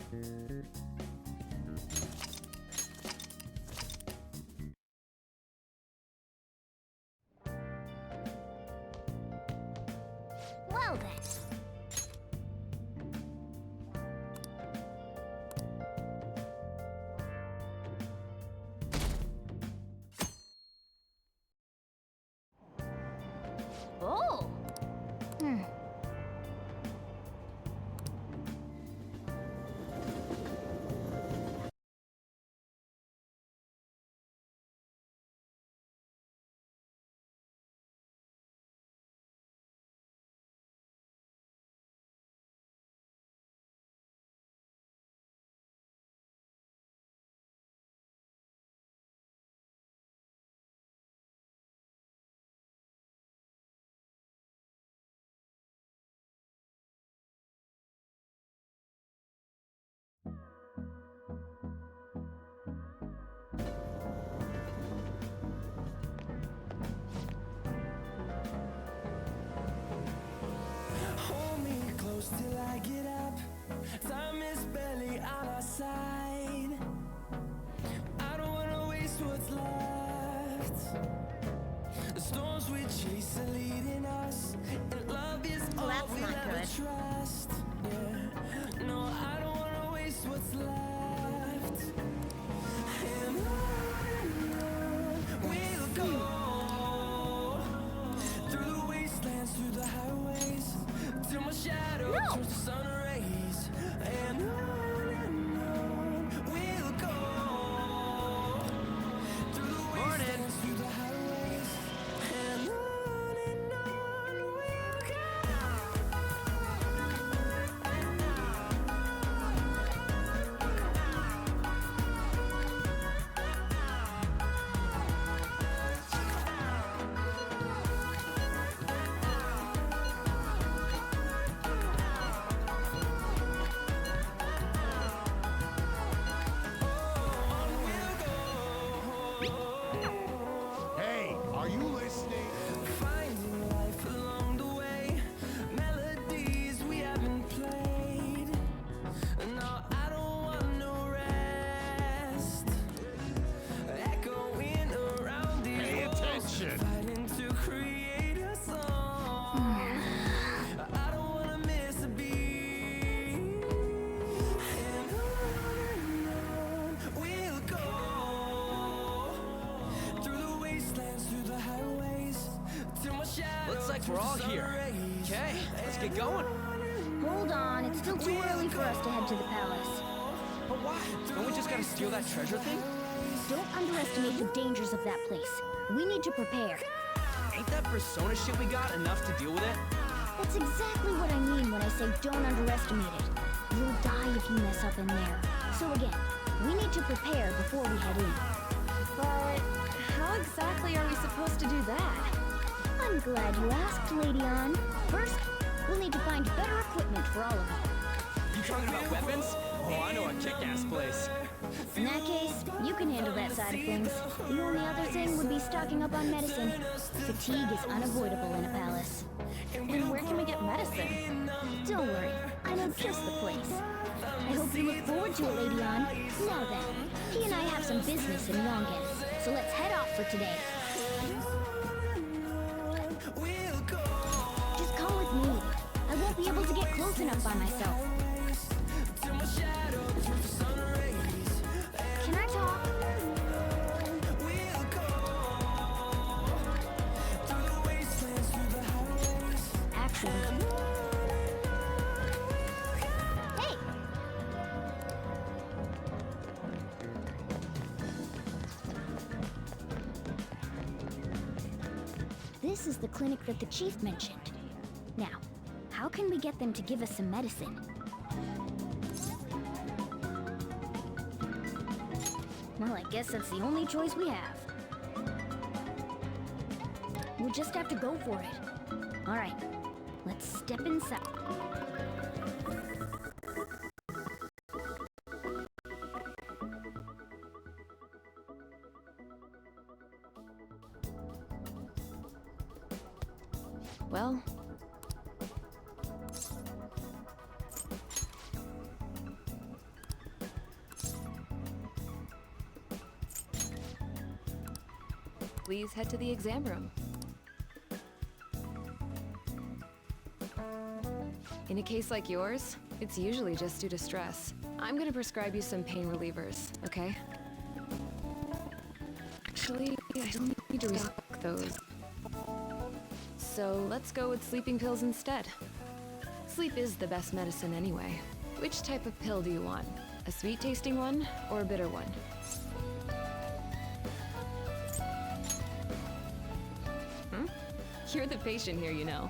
Well then. Oh. Hold me close till I get up. Time is barely on our side. I don't wanna waste what's left. The storms we chase are leading us, and love is all that's we'll not ever good. trust. Yeah, no, I don't wanna waste what's left. And on we'll go through the wastelands, through the highways, till my shadow No. turns to sun rays. And on we'll go through the wastelands, through the highways, and on we'll go. Hey, are you listening? Finding life along the way, melodies we haven't played. No, I don't want no rest. Echoing around these Pay walls, attention. fighting to create a song. I don't wanna miss a beat. And on we'll go through the wastelands, through the highways, till my shadow Looks like we're turns all to here. sun rays. Okay, let's get going. Hold on, it's still too early for us to head to the palace. But why? Don't we just gotta steal that treasure thing? Don't underestimate the dangers of that place. We need to prepare. Ain't that persona shit we got enough to deal with it? That's exactly what I mean when I say don't underestimate it. You'll die if you mess up in there. So again, we need to prepare before we head in. But how exactly are we supposed to do that? I'm glad you asked, Lady Ann. First, we'll need to find better equipment for all of you. You talking about weapons? Oh, I know a kick-ass place. In that case, you can handle that side of things. The only other thing would be stocking up on medicine. Fatigue is unavoidable in a palace. And where can we get medicine? Don't worry, I know just the place. I hope you look forward to it, Lady Ann. Now then, he and I have some business in Yongen, so let's head off for today. We'll go Just come with me. I won't be able to get close enough by myself. till my shadow turns to sun rays. Can I talk? We'll go through the wastelands, through the highways. Actually, hey! This is the clinic that the chief mentioned. Now, how can we get them to give us some medicine? Well, I guess that's the only choice we have. We'll just have to go for it. All right, let's step inside. Well, please head to the exam room. In a case like yours, it's usually just due to stress. I'm gonna prescribe you some pain relievers, okay? Actually, I still need to restock those. So let's go with sleeping pills instead. Sleep is the best medicine anyway. Which type of pill do you want? A sweet-tasting one or a bitter one? You're the patient here, you know.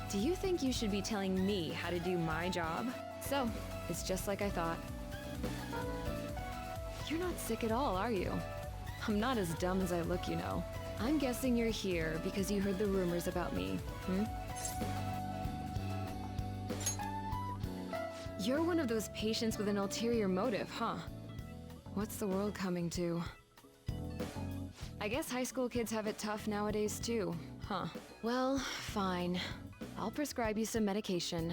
Do you think you should be telling me how to do my job? So, it's just like I thought. You're not sick at all, are you? I'm not as dumb as I look, you know. I'm guessing you're here because you heard the rumors about me, You're one of those patients with an ulterior motive, huh? What's the world coming to? I guess high school kids have it tough nowadays too, huh? Well, fine. I'll prescribe you some medication.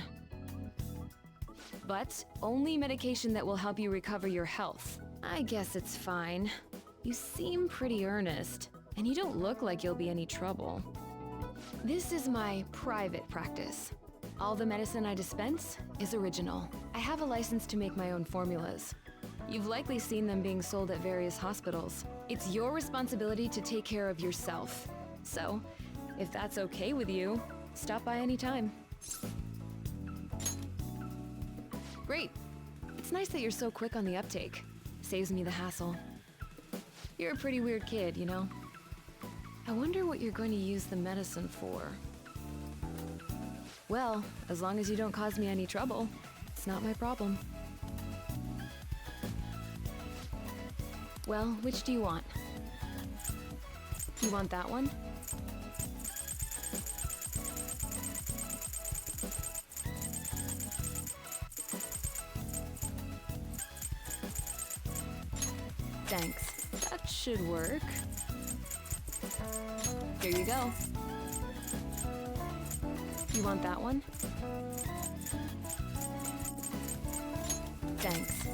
But only medication that will help you recover your health. I guess it's fine. You seem pretty earnest, and you don't look like you'll be any trouble. This is my private practice. All the medicine I dispense is original. I have a license to make my own formulas. You've likely seen them being sold at various hospitals. It's your responsibility to take care of yourself. So, if that's okay with you, stop by anytime. Great. It's nice that you're so quick on the uptake. Saves me the hassle. You're a pretty weird kid, you know? I wonder what you're going to use the medicine for. Well, as long as you don't cause me any trouble, it's not my problem. Well, which do you want? You want that one? Thanks. That should work. Here you go. You want that one? Thanks.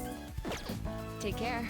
Take care.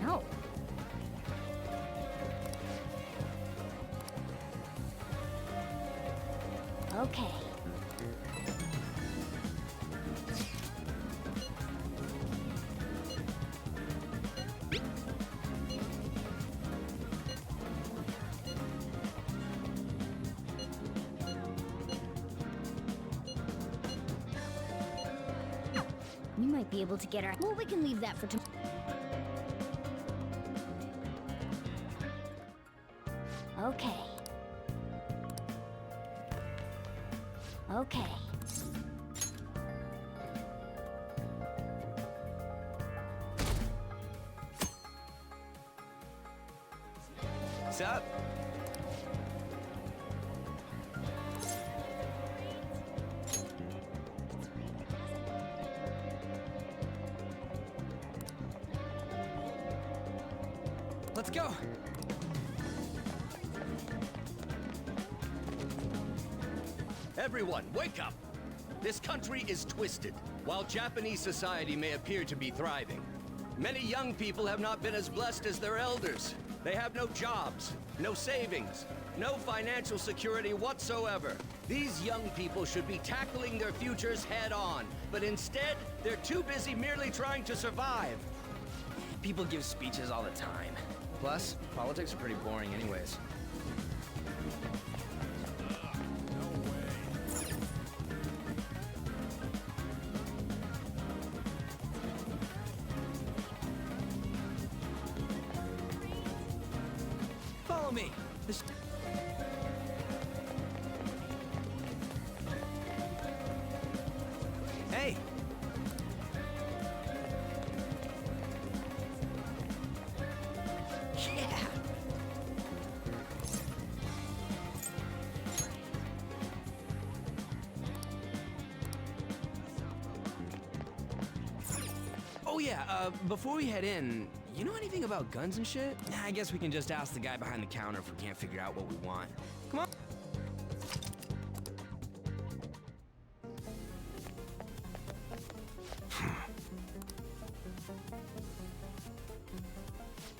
No. Okay. We might be able to get our... Well, we can leave that for tomorrow. Okay. Okay. What's up? Let's go. Everyone, wake up! This country is twisted. While Japanese society may appear to be thriving, many young people have not been as blessed as their elders. They have no jobs, no savings, No financial security whatsoever. These young people should be tackling their futures head on, but instead, they're too busy merely trying to survive. People give speeches all the time. Plus, politics are pretty boring anyways. Follow me. Hey! Yeah! Oh yeah, before we head in, you know anything about guns and shit? I guess we can just ask the guy behind the counter if we can't figure out what we want. Come on.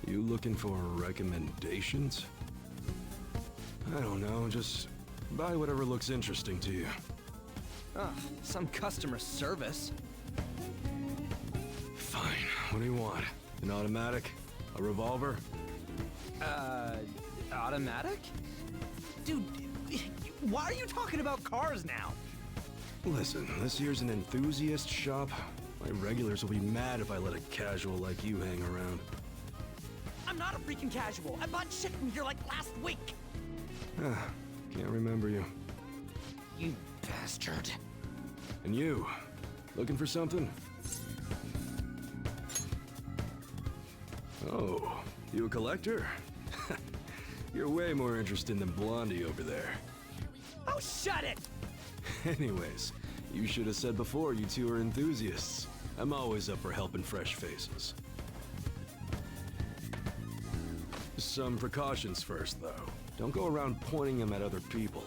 You looking for recommendations? I don't know, just buy whatever looks interesting to you. Oh, some customer service. Fine, what do you want? An automatic? A revolver? Automatic? Dude, why are you talking about cars now? Listen, this here's an enthusiast shop. My regulars will be mad if I let a casual like you hang around. I'm not a freaking casual. I bought shit from here like last week. Can't remember you. You bastard. And you, looking for something? Oh, you a collector? You're way more interesting than Blondie over there. Oh, shut it! Anyways, you should have said before you two are enthusiasts. I'm always up for helping fresh faces. Some precautions first, though. Don't go around pointing them at other people.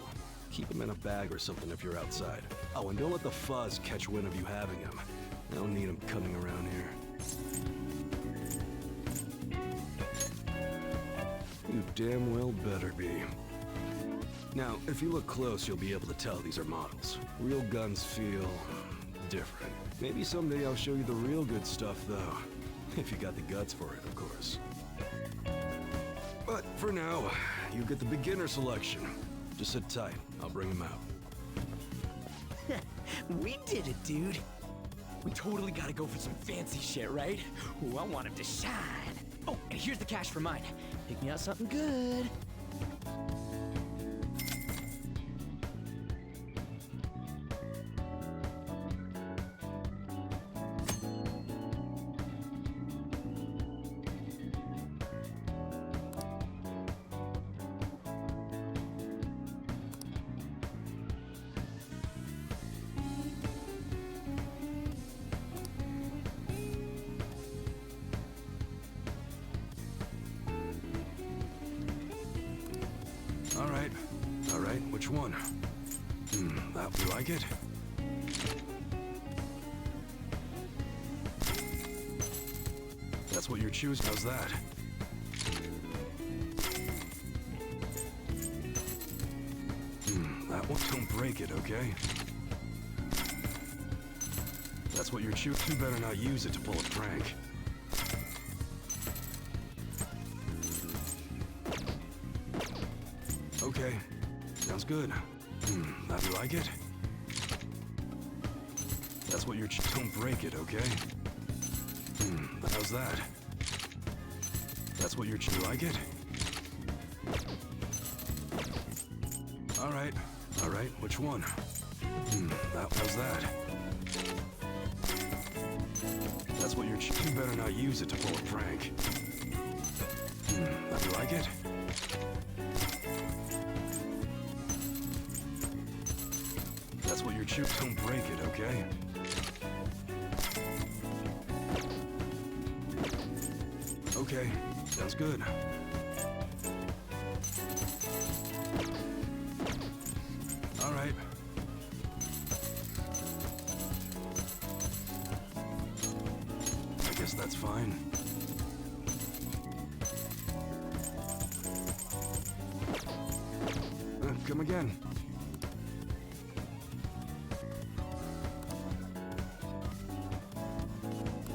Keep them in a bag or something if you're outside. Oh, and don't let the fuzz catch wind of you having them. I don't need them coming around here. You damn well better be. Now, if you look close, you'll be able to tell these are models. Real guns feel different. Maybe someday I'll show you the real good stuff, though. If you got the guts for it, of course. But for now, you get the beginner selection. Just sit tight. I'll bring him out. We did it, dude. We totally gotta go for some fancy shit, right? Ooh, I want him to shine. Oh, and here's the cash for mine. Pick me out something good. All right, which one? That, you like it? That's what you're choosing, how's that? That one, don't break it, okay? That's what you're choosing, you better not use it to pull a prank. Okay, sounds good. That, you like it? That's what you're don't break it, okay? How's that? That's what you're you like it? All right, which one? That how's that? That's what you're you better not use it to pull a prank. That, you like it? That's what you're don't break it, okay? Okay, sounds good. All right. I guess that's fine. come again.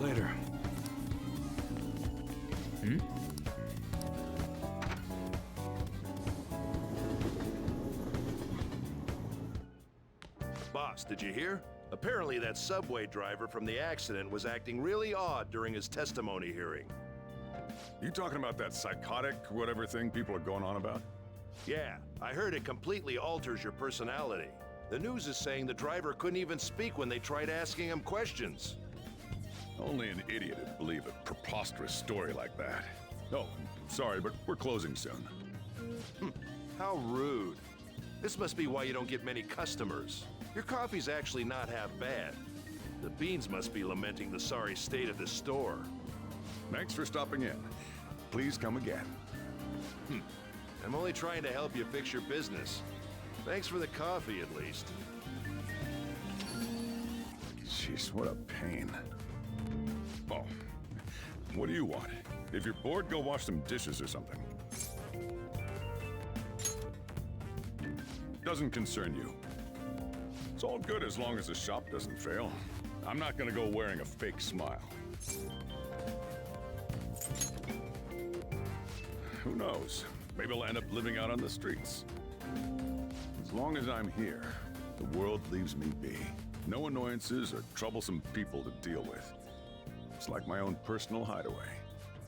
Later. Boss, did you hear? Apparently that subway driver from the accident was acting really odd during his testimony hearing. You talking about that psychotic whatever thing people are going on about? Yeah, I heard it completely alters your personality. The news is saying the driver couldn't even speak when they tried asking him questions. Only an idiot would believe a preposterous story like that. Oh, sorry, but we're closing soon. How rude. This must be why you don't get many customers. Your coffee's actually not half bad. The beans must be lamenting the sorry state of the store. Thanks for stopping in. Please come again. I'm only trying to help you fix your business. Thanks for the coffee, at least. Jeez, what a pain. Oh, what do you want? If you're bored, go wash some dishes or something. Doesn't concern you. It's all good as long as the shop doesn't fail. I'm not gonna go wearing a fake smile. Who knows? Maybe I'll end up living out on the streets. As long as I'm here, the world leaves me be. No annoyances or troublesome people to deal with. It's like my own personal hideaway.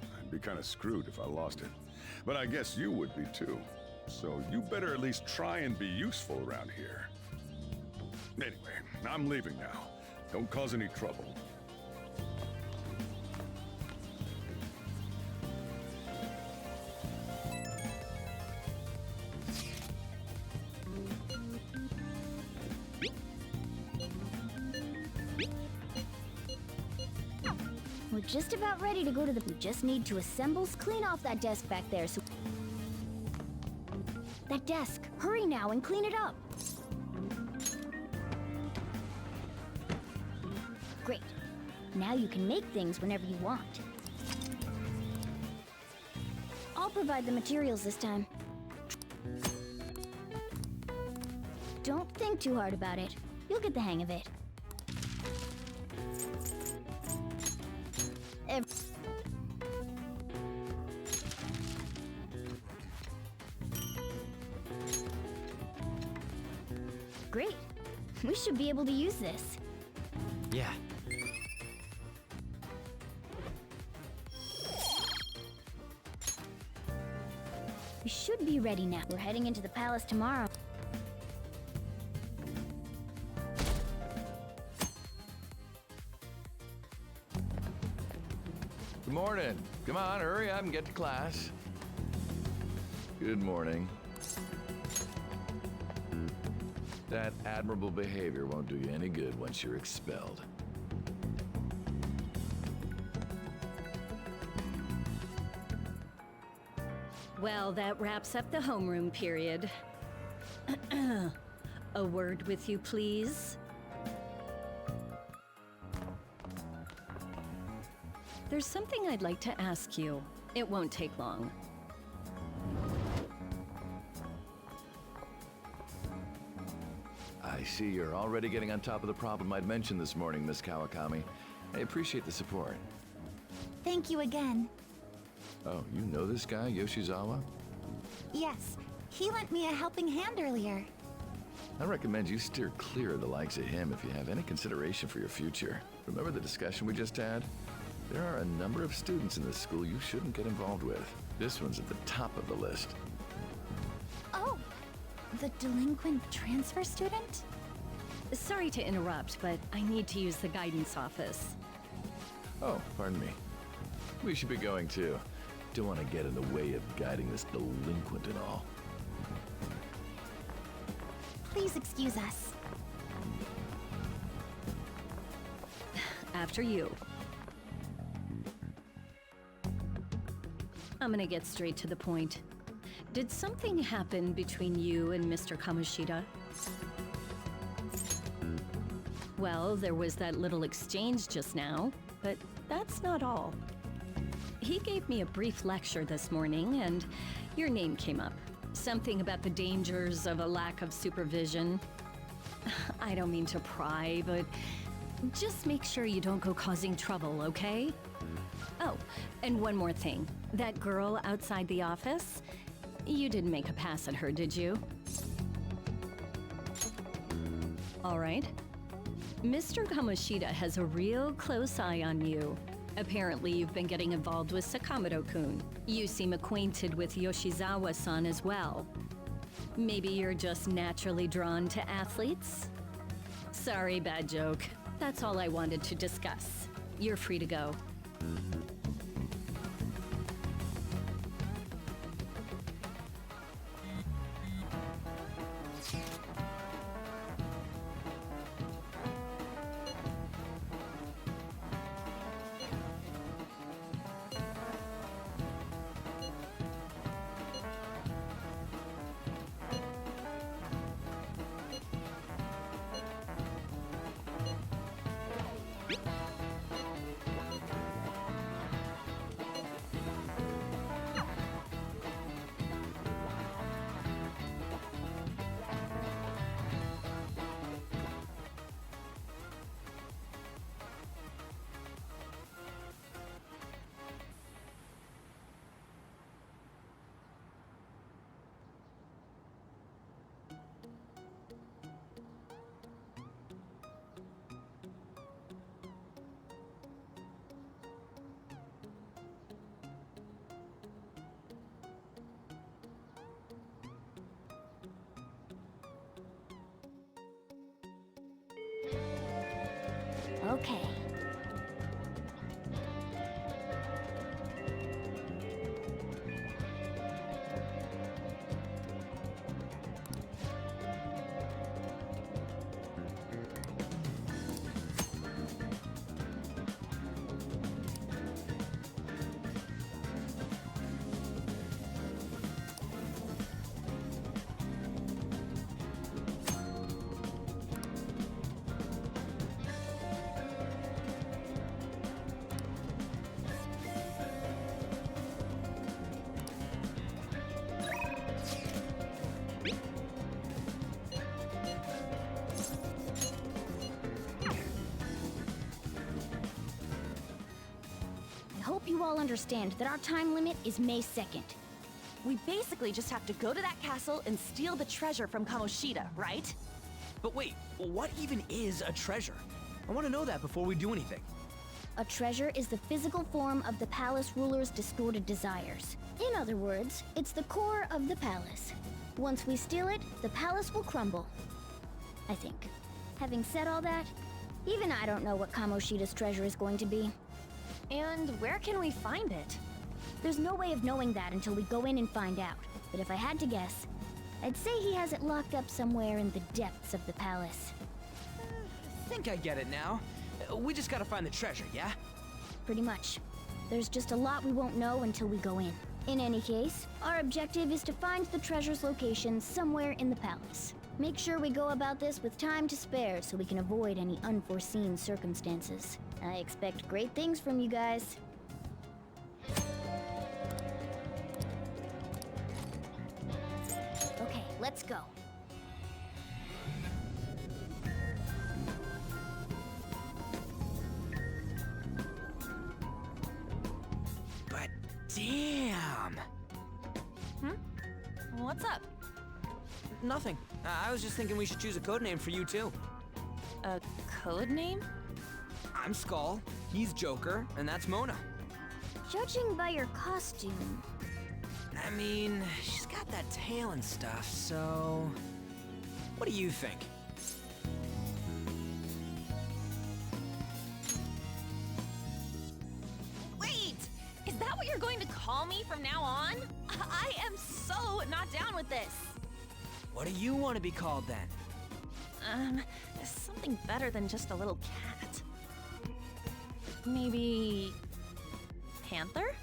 I'd be kind of screwed if I lost it. But I guess you would be too. So you better at least try and be useful around here. Anyway, I'm leaving now. Don't cause any trouble. We're just about ready to go to the... We just need to assemble... Clean off that desk back there, so... That desk! Hurry now and clean it up! Great. Now you can make things whenever you want. I'll provide the materials this time. Don't think too hard about it. You'll get the hang of it. Great. We should be able to use this. Yeah. We should be ready now. We're heading into the palace tomorrow. Good morning. Come on, hurry up and get to class. Good morning. That admirable behavior won't do you any good once you're expelled. Well, that wraps up the homeroom period. A word with you, please. There's something I'd like to ask you. It won't take long. I see you're already getting on top of the problem I'd mentioned this morning, Miss Kawakami. I appreciate the support. Thank you again. Oh, you know this guy, Yoshizawa? Yes, he lent me a helping hand earlier. I recommend you steer clear of the likes of him if you have any consideration for your future. Remember the discussion we just had? There are a number of students in this school you shouldn't get involved with. This one's at the top of the list. Oh, the delinquent transfer student? Sorry to interrupt, but I need to use the guidance office. Oh, pardon me. We should be going too. Don't want to get in the way of guiding this delinquent and all. Please excuse us. After you. I'm gonna get straight to the point. Did something happen between you and Mr. Kamoshida? Well, there was that little exchange just now, but that's not all. He gave me a brief lecture this morning, and your name came up. Something about the dangers of a lack of supervision. I don't mean to pry, but just make sure you don't go causing trouble, okay? Oh, and one more thing. That girl outside the office? You didn't make a pass at her, did you? All right. Mr. Kamoshida has a real close eye on you. Apparently, you've been getting involved with Sakamoto-kun. You seem acquainted with Yoshizawa-san as well. Maybe you're just naturally drawn to athletes? Sorry, bad joke. That's all I wanted to discuss. You're free to go. Okay. I hope you all understand that our time limit is May 2nd. We basically just have to go to that castle and steal the treasure from Kamoshida, right? But wait, what even is a treasure? I want to know that before we do anything. A treasure is the physical form of the palace ruler's distorted desires. In other words, it's the core of the palace. Once we steal it, the palace will crumble. I think. Having said all that, even I don't know what Kamoshida's treasure is going to be. And where can we find it? There's no way of knowing that until we go in and find out. But if I had to guess, I'd say he has it locked up somewhere in the depths of the palace. I think I get it now. We just gotta find the treasure, yeah? Pretty much. There's just a lot we won't know until we go in. In any case, our objective is to find the treasure's location somewhere in the palace. Make sure we go about this with time to spare so we can avoid any unforeseen circumstances. I expect great things from you guys. Okay, let's go. But damn! What's up? Nothing. I was just thinking we should choose a code name for you too. A code name? I'm Skull, he's Joker, and that's Mona. Judging by your costume, I mean, she's got that tail and stuff, so... What do you think? Wait! Is that what you're going to call me from now on? I am so not down with this. What do you want to be called then? Something better than just a little cat. Maybe... Panther?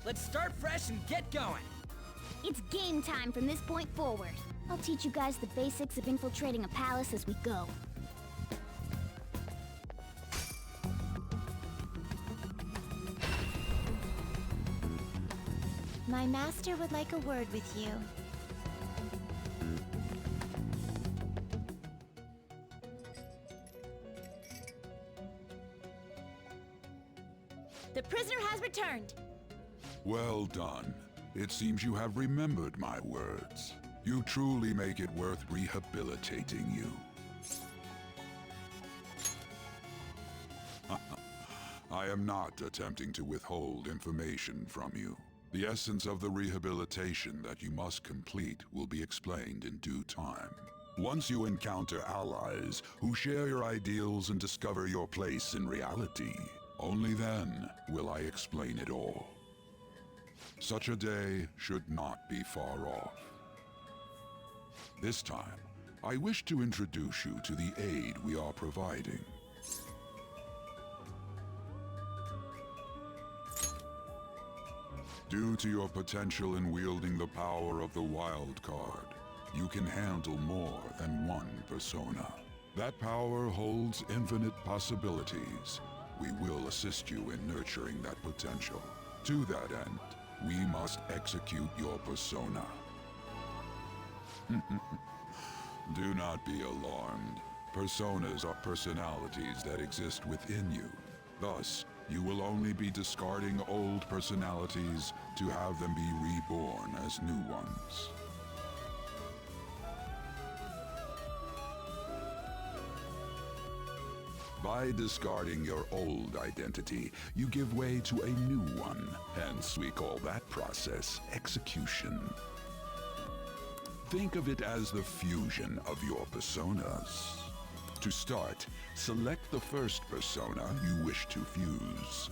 Let's start fresh and get going. It's game time from this point forward. I'll teach you guys the basics of infiltrating a palace as we go. My master would like a word with you. The prisoner has returned. Well done. It seems you have remembered my words. You truly make it worth rehabilitating you. I am not attempting to withhold information from you. The essence of the rehabilitation that you must complete will be explained in due time. Once you encounter allies who share your ideals and discover your place in reality, only then will I explain it all. Such a day should not be far off. This time, I wish to introduce you to the aid we are providing. Due to your potential in wielding the power of the wild card, you can handle more than one persona. That power holds infinite possibilities. We will assist you in nurturing that potential. To that end, we must execute your persona. Do not be alarmed. Personas are personalities that exist within you. Thus, you will only be discarding old personalities to have them be reborn as new ones. By discarding your old identity, you give way to a new one. Hence, we call that process execution. Think of it as the fusion of your personas. To start, select the first persona you wish to fuse.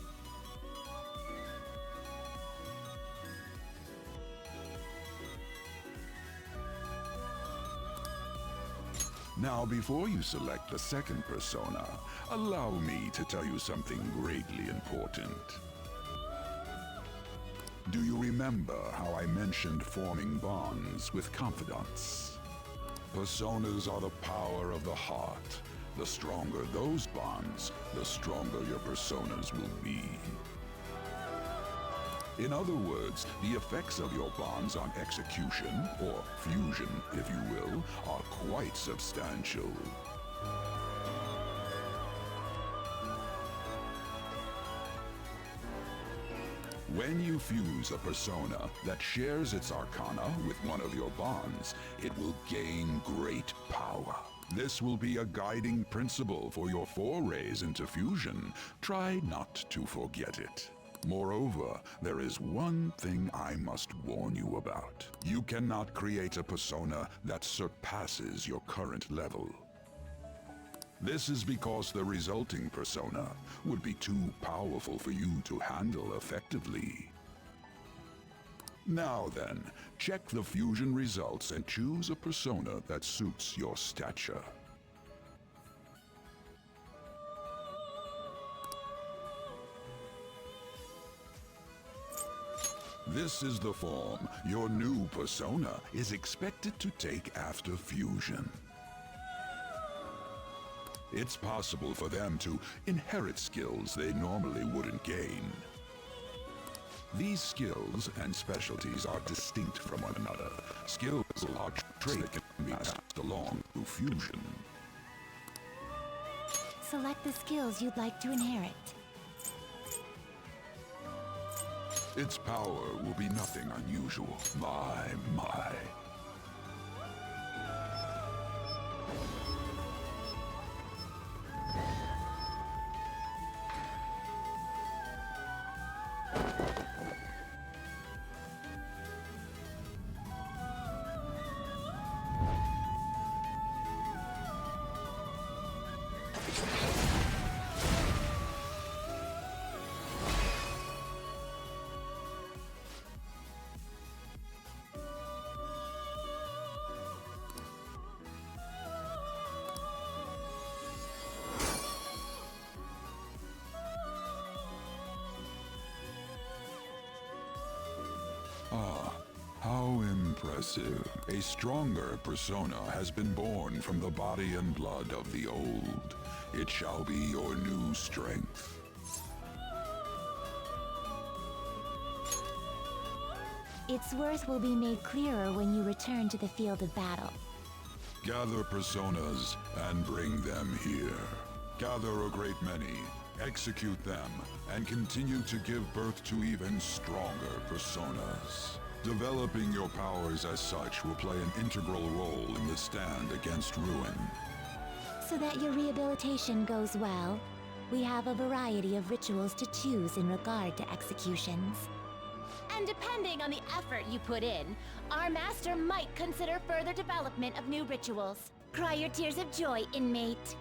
Now, before you select the second persona, allow me to tell you something greatly important. Do you remember how I mentioned forming bonds with confidants? Personas are the power of the heart. The stronger those bonds, the stronger your personas will be. In other words, the effects of your bonds on execution, or fusion, if you will, are quite substantial. When you fuse a persona that shares its arcana with one of your bonds, it will gain great power. This will be a guiding principle for your forays into fusion. Try not to forget it. Moreover, there is one thing I must warn you about. You cannot create a persona that surpasses your current level. This is because the resulting persona would be too powerful for you to handle effectively. Now then, check the fusion results and choose a persona that suits your stature. This is the form your new persona is expected to take after fusion. It's possible for them to inherit skills they normally wouldn't gain. These skills and specialties are distinct from one another. Skills are traits that can be passed along through fusion. Select the skills you'd like to inherit. Its power will be nothing unusual. My. Impressive. A stronger persona has been born from the body and blood of the old. It shall be your new strength. Its worth will be made clearer when you return to the field of battle. Gather personas and bring them here. Gather a great many, execute them, and continue to give birth to even stronger personas. Developing your powers as such will play an integral role in the stand against ruin. So that your rehabilitation goes well, we have a variety of rituals to choose in regard to executions. And depending on the effort you put in, our master might consider further development of new rituals. Cry your tears of joy, inmate.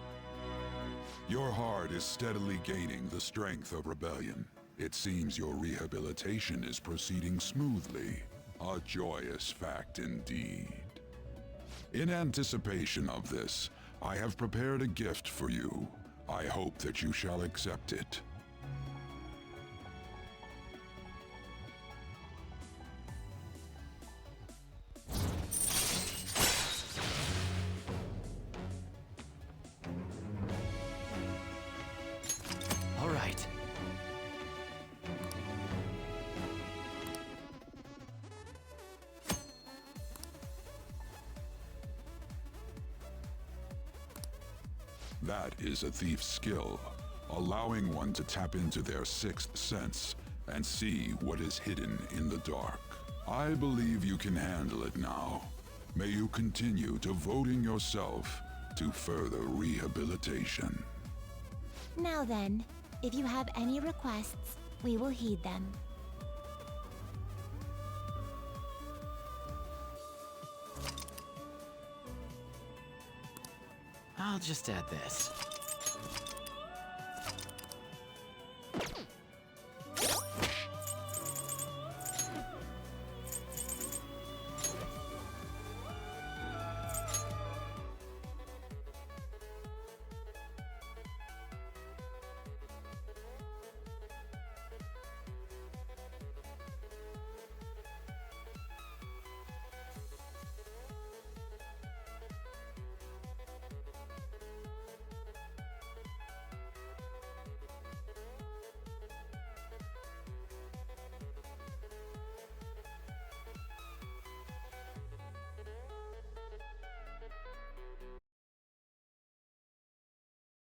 Your heart is steadily gaining the strength of rebellion. It seems your rehabilitation is proceeding smoothly. A joyous fact indeed. In anticipation of this, I have prepared a gift for you. I hope that you shall accept it. All right. That is a thief's skill, allowing one to tap into their sixth sense and see what is hidden in the dark. I believe you can handle it now. May you continue devoting yourself to further rehabilitation. Now then, if you have any requests, we will heed them. I'll just add this.